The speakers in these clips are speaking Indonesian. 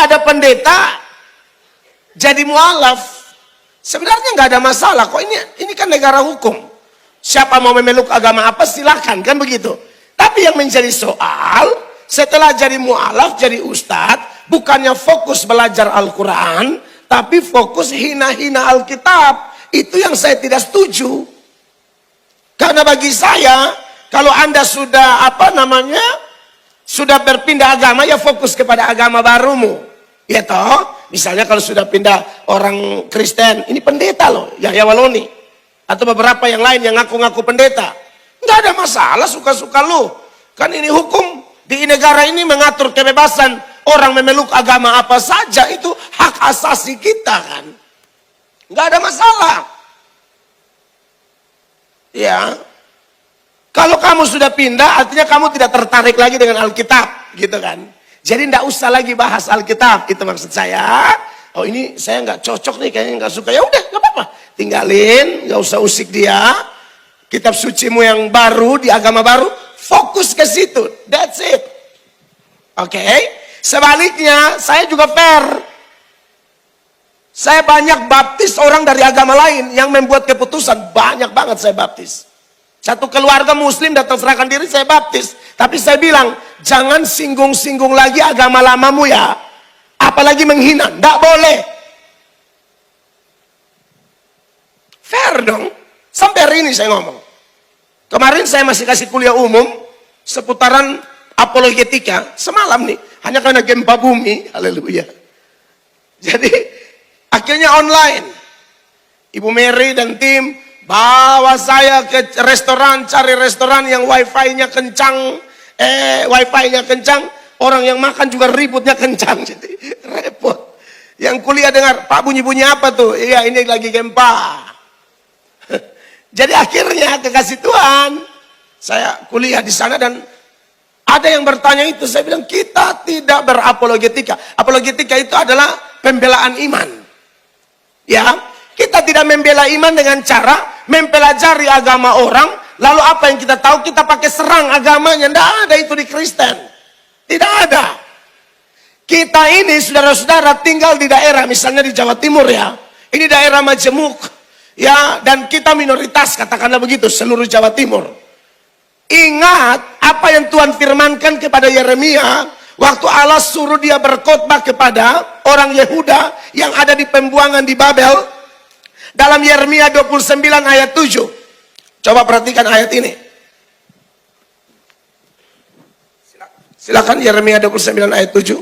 ada pendeta jadi mualaf, sebenarnya nggak ada masalah kok. Ini kan negara hukum. Siapa mau memeluk agama apa silakan, kan begitu. Tapi yang menjadi soal, setelah jadi mualaf, jadi ustadz, bukannya fokus belajar Al-Quran, tapi fokus hina-hina Alkitab. Itu yang saya tidak setuju. Karena bagi saya, kalau Anda sudah sudah berpindah agama, ya fokus kepada agama barumu. Ya toh, misalnya kalau sudah pindah orang Kristen, ini pendeta loh, Yahya Waloni. Atau beberapa yang lain yang ngaku-ngaku pendeta. Nggak ada masalah, suka-suka lu. Kan ini hukum di negara ini mengatur kebebasan orang memeluk agama apa saja, itu hak asasi kita kan. Nggak ada masalah. Ya. Kalau kamu sudah pindah, artinya kamu tidak tertarik lagi dengan Alkitab, gitu kan. Jadi nggak usah lagi bahas Alkitab, itu maksud saya. Oh ini saya nggak cocok nih, kayaknya nggak suka. Ya udah, nggak apa-apa. Tinggalin, nggak usah usik dia. Kitab sucimu yang baru, di agama baru, fokus ke situ. That's it. Oke? Sebaliknya, saya juga fair. Saya banyak baptis orang dari agama lain yang membuat keputusan. Banyak banget saya baptis. Satu keluarga muslim datang serahkan diri, saya baptis. Tapi saya bilang, jangan singgung-singgung lagi agama lamamu ya. Apalagi menghina, nggak boleh. Fair dong. Sampai hari ini saya ngomong. Kemarin saya masih kasih kuliah umum seputaran apologetika. Semalam nih, hanya karena gempa bumi. Haleluya. Jadi akhirnya online. Ibu Mary dan tim bawa saya ke restoran, cari restoran yang wifi-nya kencang. Wifi-nya kencang. Orang yang makan juga ributnya kencang. Jadi repot. Yang kuliah dengar, Pak bunyi-bunyi apa tuh? Iya ini lagi gempa. Jadi akhirnya kekasih Tuhan, saya kuliah di sana dan ada yang bertanya itu, saya bilang kita tidak berapologetika. Apologetika itu adalah pembelaan iman. Ya, kita tidak membela iman dengan cara mempelajari agama orang, lalu apa yang kita tahu kita pakai serang agamanya. Tidak ada itu di Kristen. Tidak ada. Kita ini saudara-saudara tinggal di daerah, misalnya di Jawa Timur ya. Ini daerah majemuk. Ya, dan kita minoritas, katakanlah begitu, seluruh Jawa Timur. Ingat apa yang Tuhan firmankan kepada Yeremia waktu Allah suruh dia berkhotbah kepada orang Yehuda yang ada di pembuangan di Babel. Dalam Yeremia 29 ayat 7. Coba perhatikan ayat ini. Silakan Yeremia 29 ayat 7.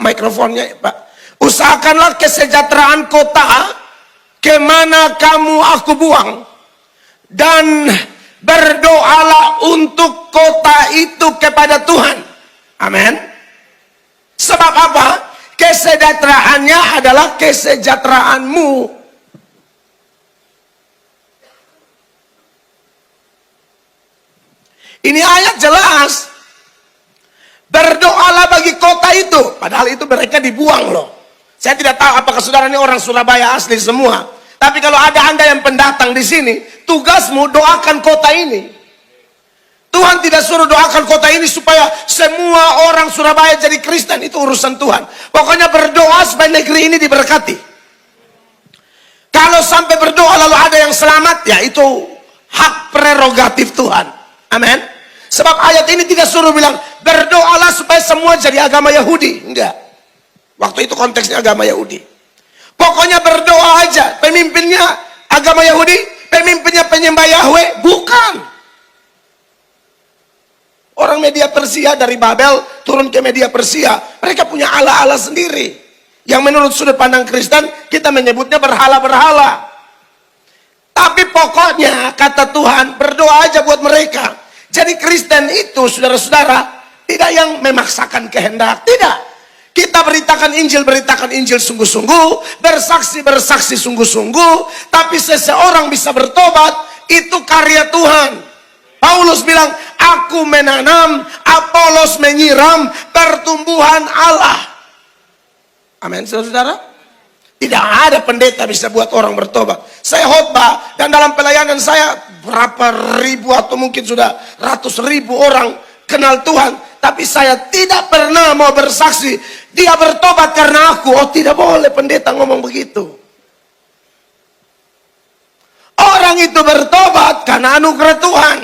Mikrofonnya Pak. Usahakanlah kesejahteraan kota kemana kamu aku buang, dan berdoalah untuk kota itu kepada Tuhan. Amin. Sebab apa? Kesejahteraannya adalah kesejahteraanmu. Ini ayat jelas. Berdoalah bagi kota itu. Padahal itu mereka dibuang loh. Saya tidak tahu apakah saudara ini orang Surabaya asli semua. Tapi kalau ada Anda yang pendatang di sini, tugasmu doakan kota ini. Tuhan tidak suruh doakan kota ini supaya semua orang Surabaya jadi Kristen. Itu urusan Tuhan. Pokoknya berdoa supaya negeri ini diberkati. Kalau sampai berdoa lalu ada yang selamat, ya itu hak prerogatif Tuhan. Amin. Sebab ayat ini tidak suruh bilang, berdoalah supaya semua jadi agama Yahudi. Enggak. Waktu itu konteksnya agama Yahudi. Pokoknya berdoa aja. Pemimpinnya agama Yahudi, pemimpinnya penyembah Yahweh. Bukan. Orang media Persia dari Babel turun ke media Persia. Mereka punya Allah-Allah sendiri. Yang menurut sudut pandang Kristen, kita menyebutnya berhala-berhala. Tapi pokoknya kata Tuhan, berdoa aja buat mereka. Jadi Kristen itu, saudara-saudara, tidak yang memaksakan kehendak. Tidak. Kita beritakan Injil sungguh-sungguh, bersaksi sungguh-sungguh, tapi seseorang bisa bertobat, itu karya Tuhan. Paulus bilang, aku menanam, Apolos menyiram, pertumbuhan Allah. Amin, saudara-saudara. Tidak ada pendeta bisa buat orang bertobat. Saya khotbah, dan dalam pelayanan saya berapa ribu atau mungkin sudah ratus ribu orang kenal Tuhan. tapi saya tidak pernah mau bersaksi dia bertobat karena aku. Oh, tidak boleh pendeta ngomong begitu. Orang itu bertobat karena anugerah Tuhan.